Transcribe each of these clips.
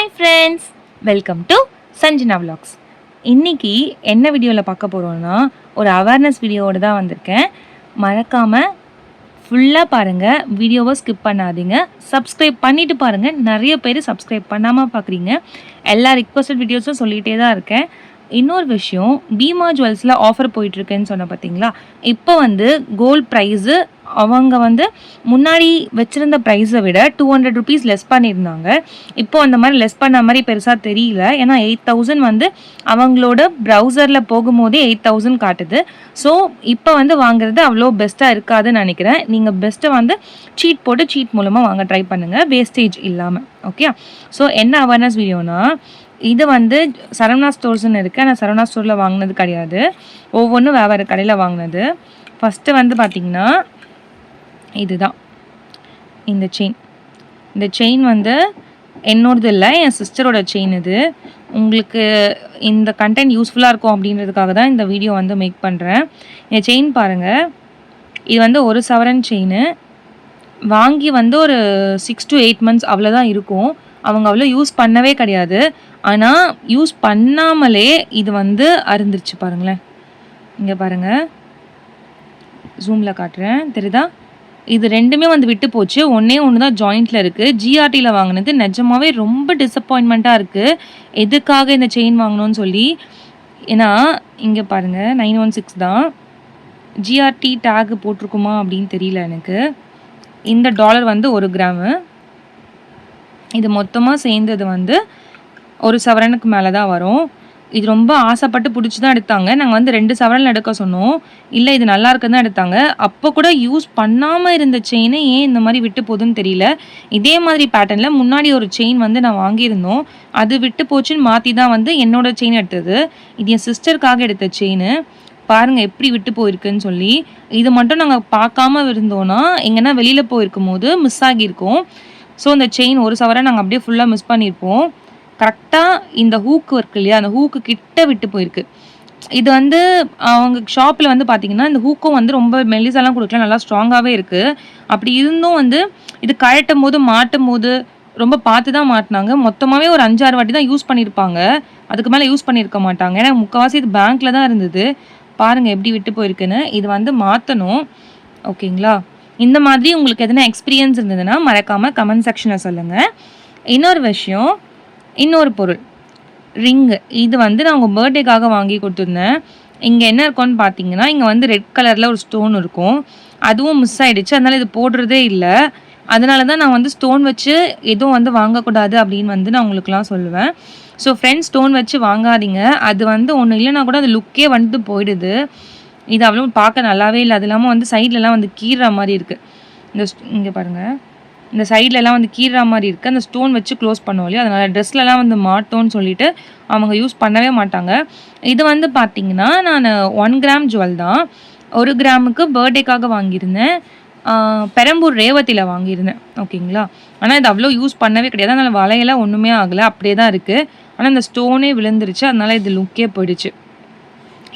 Hi friends, welcome to Sanjana vlogs. இன்றைக்கி என்ன வீடியோவில் பார்க்க போகிறோன்னா, ஒரு அவேர்னஸ் வீடியோவோடு தான் வந்திருக்கேன். மறக்காமல் ஃபுல்லாக பாருங்கள், வீடியோவை ஸ்கிப் பண்ணாதீங்க. சப்ஸ்கிரைப் பண்ணிவிட்டு பாருங்கள். நிறைய பேர் சப்ஸ்கிரைப் பண்ணாமல் பார்க்குறீங்க. எல்லா ரிக்வஸ்டட் வீடியோஸும் சொல்லிகிட்டே தான் இருக்கேன். இன்னொரு விஷயம், பீமா ஜுவல்ஸில் ஆஃபர் போயிட்டுருக்குன்னு சொன்ன பார்த்தீங்களா, இப்போ கோல்ட் ப்ரைஸு அவங்க முன்னாடி வச்சுருந்த ப்ரைஸை விட 200 ருபீஸ் லெஸ் பண்ணியிருந்தாங்க. இப்போ அந்த மாதிரி லெஸ் பண்ண மாதிரி பெருசாக தெரியல. ஏன்னா 8000 அவங்களோட ப்ரௌசரில் போகும்போதே 8000 காட்டுது. ஸோ இப்போ வாங்குறது அவ்வளோ பெஸ்ட்டாக இருக்காதுன்னு நினைக்கிறேன். நீங்கள் பெஸ்ட்டை சீட் போட்டு சீட் மூலமாக வாங்க ட்ரை பண்ணுங்கள், வேஸ்டேஜ் இல்லாமல். ஓகே, ஸோ என்ன அவேர்னஸ் வீடியோனா, இது சரவணா ஸ்டோர்ஸ்ன்னு இருக்குது. ஆனால் சரவணா ஸ்டோரில் வாங்கினது கிடையாது, ஒவ்வொன்றும் வேறு கடையில் வாங்கினது. ஃபஸ்ட்டு பார்த்திங்கன்னா இதுதான் இந்த செயின் என்னோடது இல்லை, என் சிஸ்டரோட செயின். இது உங்களுக்கு இந்த கண்டென்ட் யூஸ்ஃபுல்லாக இருக்கும் அப்படின்றதுக்காக தான் இந்த வீடியோ மேக் பண்ணுறேன். இந்த செயின் பாருங்கள், இது ஒரு சவரன் செயின். வாங்கி ஒரு 6 to 8 months அவ்வளோதான் இருக்கும். அவங்க அவ்வளோ யூஸ் பண்ணவே கிடையாது. ஆனால் யூஸ் பண்ணாமலே இது அருந்துருச்சு பாருங்களேன். இங்கே பாருங்கள், ஜூமில் காட்டுறேன், தெரியுதா? இது ரெண்டுமே விட்டு போச்சு. ஒன்று தான் ஜாயிண்ட்டில் இருக்குது. ஜிஆர்டியில் வாங்கினது நிஜமாவே ரொம்ப டிசப்பாயின்மெண்ட்டாக இருக்குது. எதுக்காக இந்த செயின் வாங்கணும்னு சொல்லி. ஏன்னா இங்கே பாருங்கள், 916 தான். ஜிஆர்டி டேக் போட்டிருக்குமா அப்படின்னு தெரியல எனக்கு. இந்த டாலர் 1 கிராமு. இது மொத்தமாக சேர்ந்தது ஒரு சவரனுக்கு மேலே தான் வரும். இது ரொம்ப ஆசைப்பட்டு பிடிச்சி தான் எடுத்தாங்க. நாங்கள் 2 சவரனில் எடுக்க சொன்னோம். இல்லை இது நல்லா இருக்குன்னு தான் எடுத்தாங்க. அப்போ கூட யூஸ் பண்ணாமல் இருந்த செயினை ஏன் இந்த மாதிரி விட்டு போகுதுன்னு தெரியல. இதே மாதிரி பேட்டர்னில் முன்னாடி ஒரு செயின் நான் வாங்கியிருந்தோம். அது விட்டு போச்சுன்னு மாற்றி தான் என்னோட செயின் எடுத்தது. இது என் சிஸ்டருக்காக எடுத்த செயின். பாருங்கள் எப்படி விட்டு போயிருக்குன்னு சொல்லி. இது மட்டும் நாங்கள் பார்க்காம இருந்தோன்னா எங்கன்னா வெளியில் போயிருக்கும் போது மிஸ் ஆகியிருக்கோம். ஸோ இந்த செயின் ஒரு சவரை நாங்கள் அப்படியே ஃபுல்லாக மிஸ் பண்ணியிருப்போம். கரெக்டாக இந்த ஹூக்கு இருக்கு இல்லையா, அந்த ஹூக்கு கிட்ட விட்டு போயிருக்கு. இது அவங்க ஷாப்பில் பார்த்திங்கன்னா இந்த ஹூக்கும் ரொம்ப மெல்லிசெல்லாம் கொடுக்கல, நல்லா ஸ்ட்ராங்காகவே இருக்குது. அப்படி இருந்தும் இது கழட்டும் போது மாட்டும் போது ரொம்ப பார்த்து தான் மாட்டினாங்க. மொத்தமாகவே ஒரு 5-6 வாட்டி தான் யூஸ் பண்ணியிருப்பாங்க, அதுக்கு மேலே யூஸ் பண்ணியிருக்க மாட்டாங்க. ஏன்னா முக்கால்வாசி இது பேங்க்கில் தான் இருந்தது. பாருங்கள் எப்படி விட்டு போயிருக்குன்னு. இது மாற்றணும். ஓகேங்களா? இந்த மாதிரி உங்களுக்கு எதனா எக்ஸ்பீரியன்ஸ் இருந்ததுன்னா மறக்காமல் கமெண்ட் செக்ஷனில் சொல்லுங்கள். இன்னொரு விஷயம், இன்னொரு பொருள் ரிங்கு. இது நான் உங்கள் பர்த்டேக்காக வாங்கி கொடுத்துருந்தேன். இங்கே என்ன இருக்கும்னு பார்த்தீங்கன்னா, இங்கே ரெட் கலரில் ஒரு ஸ்டோன் இருக்கும். அதுவும் மிஸ் ஆகிடுச்சு, அதனால் இது போடுறதே இல்லை. அதனால தான் நான் ஸ்டோன் வச்சு எதுவும் வாங்கக்கூடாது அப்படின்னு நான் உங்களுக்குலாம் சொல்லுவேன். ஸோ ஃப்ரெண்ட்ஸ், ஸ்டோன் வச்சு வாங்காதீங்க. அது ஒன்றும் இல்லைனா கூட அது லுக்கே போயிடுது. இது அவ்வளோ பார்க்க நல்லாவே இல்லை. அது இல்லாமல் சைட்லலாம் கீறுற மாதிரி இருக்குது. இந்த இங்கே பாருங்கள், இந்த சைட்லலாம் கீறுற மாதிரி இருக்குது. அந்த ஸ்டோன் வச்சு க்ளோஸ் பண்ணுவோம் இல்லையா, அதனால் ட்ரெஸ்லலாம் மாட்டோன்னு சொல்லிட்டு அவங்க யூஸ் பண்ணவே மாட்டாங்க. இது பார்த்திங்கன்னா நான் 1 கிராம் ஜுவல் தான். 1 கிராமுக்கு பர்த்டேக்காக வாங்கியிருந்தேன். பெரம்பூர் ரேவதியில் வாங்கியிருந்தேன். ஓகேங்களா? ஆனால் இது அவ்வளோ யூஸ் பண்ணவே கிடையாது. அதனால் வளையெல்லாம் ஒன்றுமே ஆகலை, அப்படியே தான் இருக்குது. ஆனால் இந்த ஸ்டோனே விழுந்துருச்சு, அதனால் இது லுக்கே போயிடுச்சு.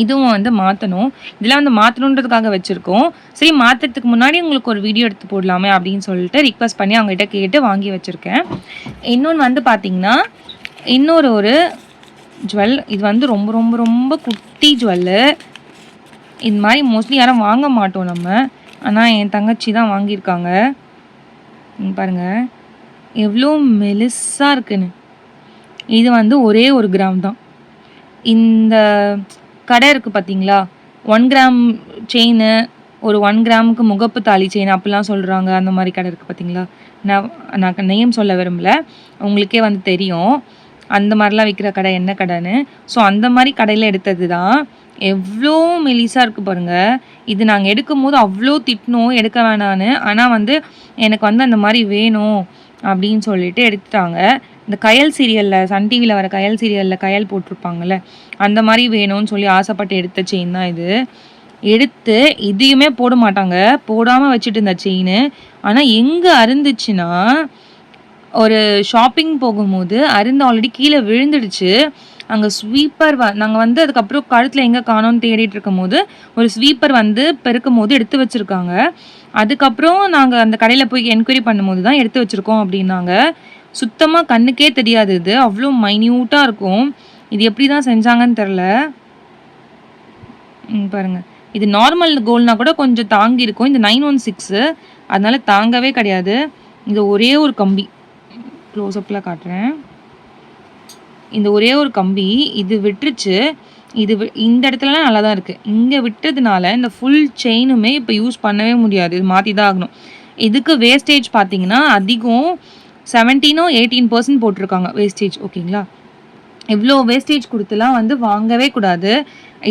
இதுவும் மாற்றணும். இதெல்லாம் மாற்றணுன்றதுக்காக வச்சுருக்கோம். சரி, மாற்றுறதுக்கு முன்னாடி உங்களுக்கு ஒரு வீடியோ எடுத்து போடலாமே அப்படின்னு சொல்லிட்டு ரிக்வஸ்ட் பண்ணி அவங்ககிட்ட கேட்டு வாங்கி வச்சுருக்கேன். இன்னொன்று பார்த்திங்கன்னா, ஒரு ஜுவல். இது ரொம்ப ரொம்ப ரொம்ப குட்டி ஜுவல்லு. இது மாதிரி மோஸ்ட்லி யாரும் வாங்க மாட்டோம் நம்ம. ஆனால் என் தங்கச்சி தான் வாங்கியிருக்காங்க. பாருங்கள் எவ்வளோ மெலிசாக இருக்குன்னு. இது ஒரே 1 கிராம் தான். இந்த கடை இருக்குது பார்த்தீங்களா, 1 கிராம் செயின், ஒரு 1 கிராமுக்கு முகப்பு தாலி செயின் அப்படிலாம் சொல்கிறாங்க. அந்த மாதிரி கடை இருக்குது பார்த்தீங்களா. நான் நேம் சொல்ல விரும்பலை, உங்களுக்கே தெரியும் அந்த மாதிரிலாம் விற்கிற கடை என்ன கடைன்னு. ஸோ அந்த மாதிரி கடையில் எடுத்தது தான். எவ்வளோ மெலிசாக இருக்குது பாருங்கள். இது நாங்கள் எடுக்கும் போது அவ்வளோ திட்டினோம் எடுக்க வேணான்னு. ஆனால் எனக்கு அந்த மாதிரி வேணும் அப்படின்னு சொல்லிட்டு எடுத்துட்டாங்க. இந்த கயல் சீரியலில், சன் டிவியில் வர கயல் சீரியலில் கயல் போட்டிருப்பாங்கள்ல, அந்த மாதிரி வேணும்னு சொல்லி ஆசைப்பட்டு எடுத்த செயின் தான் இது. எடுத்து இதையுமே போட மாட்டாங்க, போடாமல் வச்சுட்டு இருந்த செயின். ஆனால் எங்கே அருந்துச்சுன்னா, ஒரு ஷாப்பிங் போகும்போது அருந்து ஆல்ரெடி கீழே விழுந்துடுச்சு. அங்கே ஸ்வீப்பர் நாங்கள் அதுக்கப்புறம் கழுத்தில் எங்கே காணோன்னு தேடிட்டு இருக்கும் போது ஒரு ஸ்வீப்பர் பெருக்கும் போது எடுத்து வச்சுருக்காங்க. அதுக்கப்புறம் நாங்கள் அந்த கடையில் போய் என்கொயரி பண்ணும்போது தான் எடுத்து வச்சுருக்கோம் அப்படின்னாங்க. சுத்தமாக கண்ணுக்கே தெரியாது. இது அவ்வளோ மைன்யூட்டாக இருக்கும். இது எப்படி தான் செஞ்சாங்கன்னு தெரில. பாருங்கள், இது நார்மல் கோல்ட்னா கூட கொஞ்சம் தாங்கி இருக்கும். இந்த 916 அதனால தாங்கவே கிடையாது. இது ஒரே ஒரு கம்பி, க்ளோஸ்அப்பில் காட்டுறேன். இந்த ஒரே ஒரு கம்பி இது விட்டுருச்சு. இது இந்த இடத்துலலாம் நல்லா தான் இருக்குது. இங்கே விட்டதுனால இந்த ஃபுல் செயினுமே இப்போ யூஸ் பண்ணவே முடியாது. இது மாற்றி தான் ஆகணும். இதுக்கு வேஸ்டேஜ் பார்த்தீங்கன்னா அதிகம் 17 or 18% போட்டிருக்காங்க வேஸ்டேஜ். ஓகேங்களா, இவ்வளோ வேஸ்டேஜ் கொடுத்துலாம் வந்து வாங்கவே கூடாது.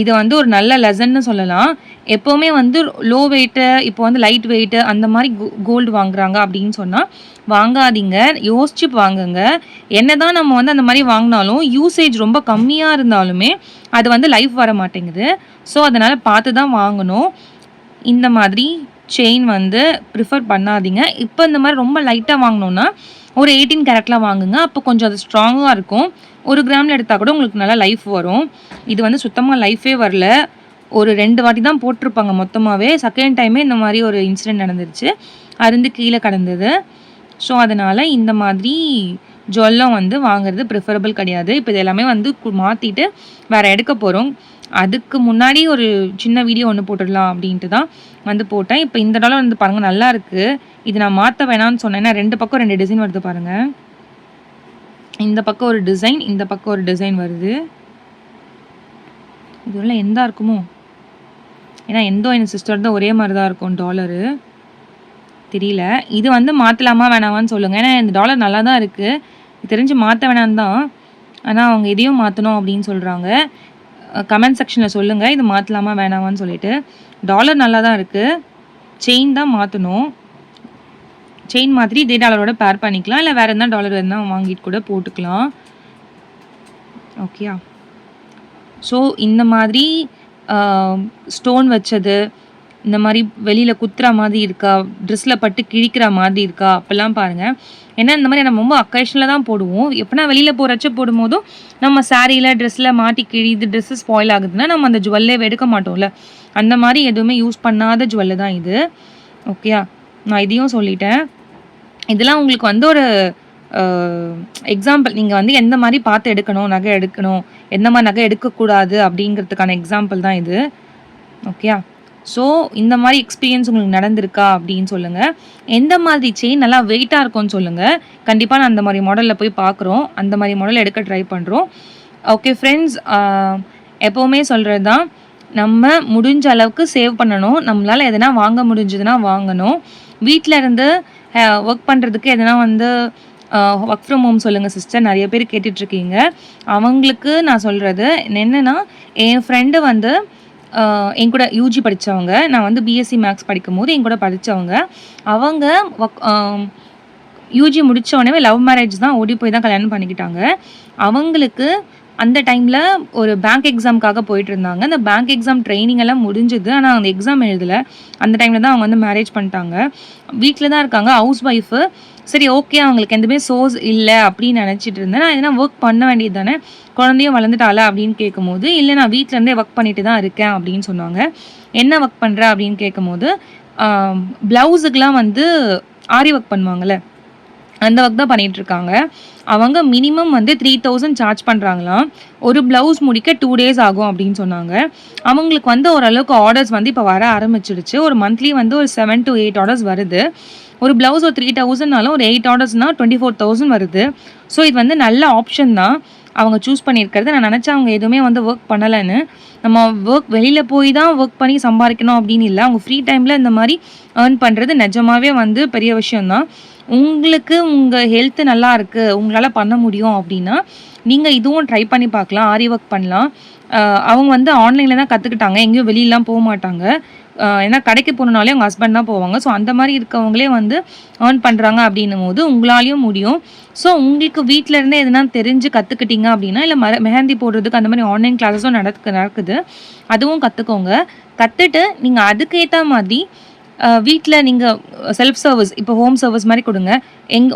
இது வந்து ஒரு நல்ல லெசன்னு சொல்லலாம். எப்போவுமே வந்து லோ வெயிட்டு, இப்போ வந்து லைட் வெயிட்டு அந்த மாதிரி கோல்டு வாங்குறாங்க அப்படின்னு சொன்னால் வாங்காதீங்க. யோசிச்சு வாங்குங்க. என்ன தான் நம்ம வந்து அந்த மாதிரி வாங்கினாலும் யூசேஜ் ரொம்ப கம்மியாக இருந்தாலுமே அது வந்து லைஃப் வர மாட்டேங்குது. ஸோ அதனால் பார்த்து தான் வாங்கணும். இந்த மாதிரி செயின் வந்து ப்ரிஃபர் பண்ணாதீங்க. இப்போ இந்த மாதிரி ரொம்ப லைட்டாக வாங்கினோன்னா ஒரு 18 கேரட்லாம் வாங்குங்க. அப்போ கொஞ்சம் அது ஸ்ட்ராங்காக இருக்கும். 1 கிராமில் எடுத்தால் கூட உங்களுக்கு நல்லா லைஃப் வரும். இது வந்து சுத்தமாக லைஃபே வரல. ஒரு 2 வாட்டி தான் போட்டிருப்பாங்க மொத்தமாகவே. செகண்ட் டைமே இந்த மாதிரி ஒரு இன்சிடென்ட் நடந்துருச்சு. அருந்து கீழே கடந்தது. ஸோ அதனால் இந்த மாதிரி ஜுவல்லம் வந்து வாங்குறது ப்ரிஃபரபிள் கிடையாது. இப்போ இது எல்லாமே வந்து மாற்றிட்டு வேறு எடுக்க போகிறோம். அதுக்கு முன்னாடி ஒரு சின்ன வீடியோ ஒன்று போட்டுடலாம் அப்படின்ட்டு தான் வந்து போட்டேன். இப்போ இந்த டாலர் வந்து பாருங்கள் நல்லா இருக்குது. இது நான் மாற்ற வேணாம்னு சொன்னேன்னா 2 பக்கம் 2 டிசைன் வருது பாருங்கள். இந்த பக்கம் ஒரு டிசைன், இந்த பக்கம் ஒரு டிசைன் வருது. இதுவெல்லாம் எந்தா இருக்குமோ, ஏன்னா எந்தோ என் சிஸ்டர் தான் ஒரே மாதிரி தான் இருக்கும் டாலரு. தெரியல. இது வந்து மாற்றலாமா வேணாமான்னு சொல்லுங்கள். ஏன்னா இந்த டாலர் நல்லா தான் இருக்குது. தெரிஞ்சு மாற்ற வேணான்னு தான். ஆனால் அவங்க இதையும் மாற்றணும் அப்படின்னு சொல்கிறாங்க. கமெண்ட் செக்ஷனில் சொல்லுங்கள் இது மாற்றலாமா வேணாமான்னு சொல்லிட்டு. டாலர் நல்லா தான் இருக்குது. செயின் தான் மாற்றணும். செயின் மாதிரி இதே டாலரோட பேர் பண்ணிக்கலாம். இல்லை வேறு எந்த டாலர் இருந்தால் வாங்கிட்டு கூட போட்டுக்கலாம். ஓகேயா. ஸோ இந்த மாதிரி ஸ்டோன் வச்சது, இந்த மாதிரி வெளியில் குத்துற மாதிரி இருக்கா, ட்ரெஸ்ஸில் பட்டு கிழிக்கிற மாதிரி இருக்கா அப்போல்லாம் பாருங்கள். ஏன்னா இந்த மாதிரி நம்ம ரொம்ப அக்கேஷனில் தான் போடுவோம். எப்போனா வெளியில் போகிறச்ச போடும்போதும் நம்ம சாரியில் ட்ரெஸ்ஸில் மாட்டி கிழிது ட்ரெஸ்ஸு ஸ்பாயில் ஆகுதுன்னா நம்ம அந்த ஜுவல்லே எடுக்க மாட்டோம்ல. அந்த மாதிரி எதுவுமே யூஸ் பண்ணாத ஜுவல்லு தான் இது. ஓகேயா, நான் இதையும் சொல்லிட்டேன். இதெல்லாம் உங்களுக்கு வந்து ஒரு எக்ஸாம்பிள். நீங்கள் வந்து எந்த மாதிரி பார்த்து எடுக்கணும், நகை எடுக்கணும், எந்த மாதிரி நகை எடுக்கக்கூடாது அப்படிங்கிறதுக்கான எக்ஸாம்பிள் தான் இது. ஓகேயா. ஸோ இந்த மாதிரி எக்ஸ்பீரியன்ஸ் உங்களுக்கு நடந்திருக்கா அப்படின்னு சொல்லுங்கள். எந்த மாதிரி செயின் நல்லா வெயிட்டாக இருக்கும்னு சொல்லுங்கள். கண்டிப்பாக நான் அந்த மாதிரி மாடலில் போய் பார்க்குறோம். அந்த மாதிரி மாடல் எடுக்க ட்ரை பண்ணுறோம். ஓகே ஃப்ரெண்ட்ஸ், எப்போவுமே சொல்கிறது தான், நம்ம முடிஞ்ச அளவுக்கு சேவ் பண்ணணும். நம்மளால் எதனா வாங்க முடிஞ்சதுன்னா வாங்கணும். வீட்டில் இருந்து ஒர்க் பண்ணுறதுக்கு எதனா வந்து ஒர்க் ஃப்ரம் ஹோம் சொல்லுங்கள் சிஸ்டர், நிறைய பேர் கேட்டுட்ருக்கீங்க. அவங்களுக்கு நான் சொல்கிறது என்னென்னா, என் ஃப்ரெண்டு வந்து என் கூட யூஜி படித்தவங்க, நான் வந்து பிஎஸ்சி மேக்ஸ் படிக்கும்போது என் கூட படித்தவங்க. அவங்க யூஜி முடித்த உடனே லவ் மேரேஜ் தான், ஓடி போய் தான் கல்யாணம் பண்ணிக்கிட்டாங்க. அவங்களுக்கு அந்த டைமில் ஒரு பேங்க் எக்ஸாமுக்காக போயிட்டு இருந்தாங்க. அந்த பேங்க் எக்ஸாம் ட்ரைனிங் எல்லாம் முடிஞ்சுது. ஆனால் அந்த எக்ஸாம் எழுதலை. அந்த டைமில் தான் அவங்க வந்து மேரேஜ் பண்ணிட்டாங்க. வீட்டில் தான் இருக்காங்க, ஹவுஸ் ஒய்ஃபு. சரி ஓகே, அவங்களுக்கு எதுவுமே சோர்ஸ் இல்லை அப்படின்னு நினச்சிட்டு இருந்தேன். நான் எதனா ஒர்க் பண்ண வேண்டியது தானே, குழந்தையும் வளர்ந்துட்டாளா அப்படின்னு கேட்கும்போது, இல்லை நான் வீட்டிலேருந்தே ஒர்க் பண்ணிட்டு தான் இருக்கேன் அப்படின்னு சொன்னாங்க. என்ன ஒர்க் பண்ணுற அப்படின்னு கேட்கும்போது, ப்ளவுஸுக்கெலாம் வந்து ஆரி ஒர்க் பண்ணுவாங்கள்ல, அந்த ஒர்க் தான் பண்ணிகிட்ருக்காங்க. அவங்க மினிமம் வந்து 3000 சார்ஜ் பண்ணுறாங்களாம். ஒரு ப்ளவுஸ் முடிக்க 2 days ஆகும் அப்படின்னு சொன்னாங்க. அவங்களுக்கு வந்து ஓரளவுக்கு ஆர்டர்ஸ் வந்து இப்போ வர ஆரம்பிச்சிடுச்சு. ஒரு மந்த்லி வந்து ஒரு 7 to 8 ஆர்டர்ஸ் வருது. ஒரு ப்ளவுஸ் ஒரு 3000னாலும் ஒரு 8 ஆர்டர்ஸ்னால் 24,000 வருது. ஸோ இது வந்து நல்ல ஆப்ஷன் தான் அவங்க சூஸ் பண்ணியிருக்கிறது. நான் நினச்சேன் அவங்க எதுவுமே வந்து ஒர்க் பண்ணலைன்னு. நம்ம ஒர்க் வெளியில் போய் தான் ஒர்க் பண்ணி சம்பாதிக்கணும் அப்படின்னு இல்லை. அவங்க ஃப்ரீ டைமில் இந்த மாதிரி ஏர்ன் பண்ணுறது நிஜமாகவே வந்து பெரிய விஷயந்தான். உங்களுக்கு உங்கள் ஹெல்த்து நல்லா இருக்குது, உங்களால் பண்ண முடியும் அப்படின்னா நீங்கள் இதுவும் ட்ரை பண்ணி பார்க்கலாம். ஆரி ஒர்க் பண்ணலாம். அவங்க வந்து ஆன்லைனில் தான் கற்றுக்கிட்டாங்க, எங்கேயும் வெளியிலாம் போக மாட்டாங்க. ஏன்னா கடைக்கு போகணுனாலே அவங்க ஹஸ்பண்ட் தான் போவாங்க. ஸோ அந்த மாதிரி இருக்கவங்களே வந்து ஏர்ன் பண்ணுறாங்க அப்படின்னும் போது உங்களாலையும் முடியும். ஸோ உங்களுக்கு வீட்டில் இருந்தே எதுனா தெரிஞ்சு கற்றுக்கிட்டீங்க அப்படின்னா, இல்லை மெஹந்தி போடுறதுக்கு அந்த மாதிரி ஆன்லைன் கிளாஸஸும் நடக்குது. அதுவும் கற்றுக்கோங்க. கற்றுட்டு நீங்கள் அதுக்கேற்ற மாதிரி வீட்டில் நீங்கள் செல்ஃப் சர்வீஸ், இப்போ ஹோம் சர்வீஸ் மாதிரி கொடுங்க.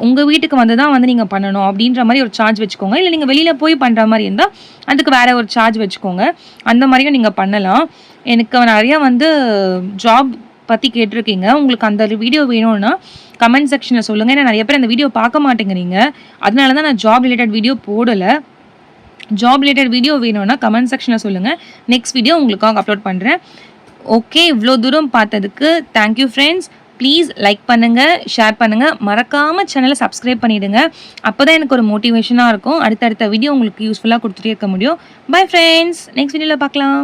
உங்கள் வீட்டுக்கு வந்து தான் வந்து நீங்கள் பண்ணணும் அப்படின்ற மாதிரி ஒரு சார்ஜ் வச்சுக்கோங்க. இல்லை நீங்கள் வெளியில் போய் பண்ணுற மாதிரி இருந்தால் அதுக்கு வேறு ஒரு சார்ஜ் வச்சுக்கோங்க. அந்த மாதிரியும் நீங்கள் பண்ணலாம். எனக்கு நிறையா வந்து ஜாப் பற்றி கேட்டிருக்கீங்க. உங்களுக்கு அந்த வீடியோ வேணும்னா கமெண்ட் செக்ஷனில் சொல்லுங்கள். ஏன்னா நிறைய பேர் அந்த வீடியோ பார்க்க மாட்டேங்கிறீங்க. அதனால தான் நான் ஜாப் ரிலேட்டட் வீடியோ போடலை. ஜாப் ரிலேட்டட் வீடியோ வேணும்னா கமெண்ட் செக்ஷனில் சொல்லுங்கள். நெக்ஸ்ட் வீடியோ உங்களுக்காக அப்லோட் பண்ணுறேன். ஓகே, இவ்வளோ தூரம் பார்த்ததுக்கு தேங்க்யூ ஃப்ரெண்ட்ஸ். ப்ளீஸ் லைக் பண்ணுங்கள், ஷேர் பண்ணுங்கள், மறக்காமல் சேனலை சப்ஸ்கிரைப் பண்ணிவிடுங்க. அப்போ தான் எனக்கு ஒரு மோட்டிவேஷனாக இருக்கும். அடுத்தடுத்த வீடியோ உங்களுக்கு யூஸ்ஃபுல்லாக கொடுத்துட்டே இருக்க முடியும். பை ஃப்ரெண்ட்ஸ், நெக்ஸ்ட் வீடியோவில் பார்க்கலாம்.